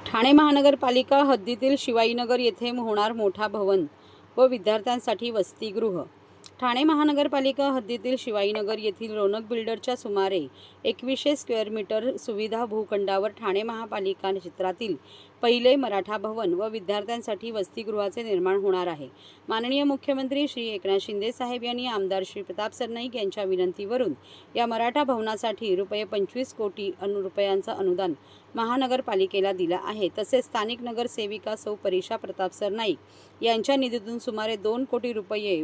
ठाणे महानगरपालिका हद्दीतील शिवाईनगर येथे होणार मोठा भवन व विद्यार्थ्यांसाठी वसतिगृह। ठाणे महानगरपालिका हद्दीतील शिवाईनगर येथील रौनक बिल्डरच्या सुमारे 2100 स्क्वेअर मीटर सुविधा भूखंडावर ठाणे महापालिका क्षेत्रातील पहिले मराठा भवन व विद्यार्थ्यांसाठी वसतिगृहाचे निर्माण होणार आहे। माननीय मुख्यमंत्री श्री एकनाथ शिंदे साहेब यांनी आमदार श्री प्रताप सरनाईक यांच्या विनंतीवरून या मराठा भवनासाठी ₹25 कोटी रुपयांचा अनुदान महानगरपालिकेला दिला आहे। तसेच स्थानिक नगरसेविका सौ परीक्षा प्रताप सरनाईक यांच्या निधीतून सुमारे 2 कोटी रुपये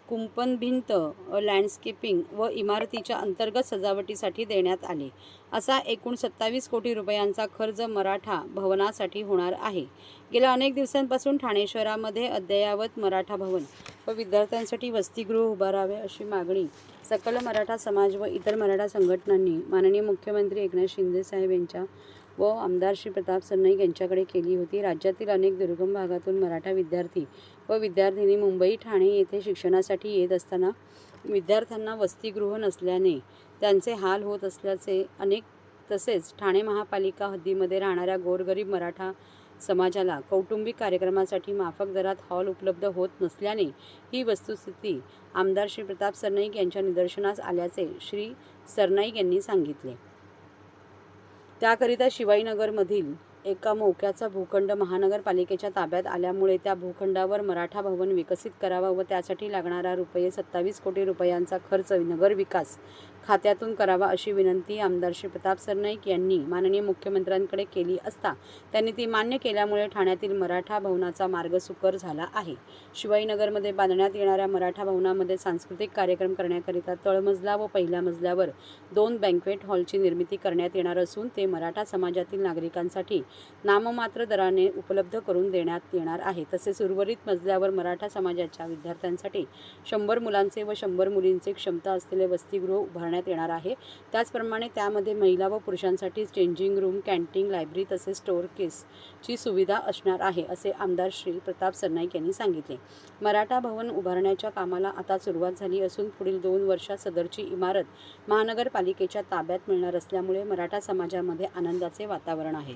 कुंपण भिंत, लँडस्केपिंग व इमारतीच्या अंतर्गत सजावटीसाठी देण्यात आले। असा एकूण 27 कोटी रुपयांचा खर्च मराठा भवनासाठी होणार आहे। गेल्या अनेक दिवसांपासून ठाणे शहरामध्ये अद्ययावत मराठा भवन व विद्यार्थ्यांसाठी वसतिगृह उभारावे अशी मागणी सकल मराठा समाज व इतर मराठा संघटनांनी माननीय मुख्यमंत्री एकनाथ शिंदे साहेब यांच्या व आमदार श्री प्रताप सरनाईक यांच्याकडे केली होती। राज्यातील अनेक दुर्गम भागातून मराठा विद्यार्थी व विद्यार्थिनी मुंबई, ठाणे येथे शिक्षणासाठी येत असताना विद्यार्थ्यांना वसतिगृह नसल्याने त्यांचे हाल होत असल्याचे तसेच ठाणे महापालिका हद्दीमध्ये राहणाऱ्या गोरगरीब मराठा समाजाला कौटुंबिक कार्यक्रमासाठी माफक दरात हॉल उपलब्ध होत नसल्याने ही वस्तुस्थिती आमदार श्री प्रताप सरनाईक यांच्या निदर्शनास आल्याचे श्री सरनाईक यांनी सांगितले। त्याकरिता शिवाईनगरमधील एका मोक्याचा भूखंड महानगरपालिकेच्या ताब्यात आल्यामुळे त्या भूखंडावर मराठा भवन विकसित करावा व त्यासाठी लागणारा ₹27 कोटी रुपयांचा खर्च नगरविकास खात्यातून करावा अशी विनंती आमदार श्री प्रताप सरनाईक यांनी माननीय मुख्यमंत्र्यांकडे केली असता त्यांनी ती मान्य केल्यामुळे ठाण्यातील मराठा भवनाचा मार्ग सुकर झाला आहे। शिवाईनगरमध्ये बांधण्यात येणाऱ्या मराठा भवनामध्ये सांस्कृतिक कार्यक्रम करण्याकरिता तळमजला व पहिल्या मजल्यावर 2 बँक्वेट हॉलची निर्मिती करण्यात येणार असून ते मराठा समाजातील नागरिकांसाठी नाममात्र दराने उपलब्ध करून देण्यात येणार आहे। तसेच उर्वरित मजल्यावर मराठा समाजाच्या विद्यार्थ्यांसाठी 100 मुलांचे व 100 मुलींचे क्षमता असलेले वसतिगृह उभारण्यात येणार आहे। त्याचप्रमाणे त्यामध्ये महिला व पुरुषांसाठी चेंजिंग रूम, कॅन्टीन, लायब्ररी तसेच स्टोअर केसची सुविधा असणार आहे असे आमदार श्री प्रताप सरनाईक यांनी सांगितले। मराठा भवन उभारण्याच्या कामाला आता सुरुवात झाली असून पुढील 2 वर्षात सदरची इमारत महानगरपालिकेच्या ताब्यात मिळणार असल्यामुळे मराठा समाजामध्ये आनंदाचे वातावरण आहे।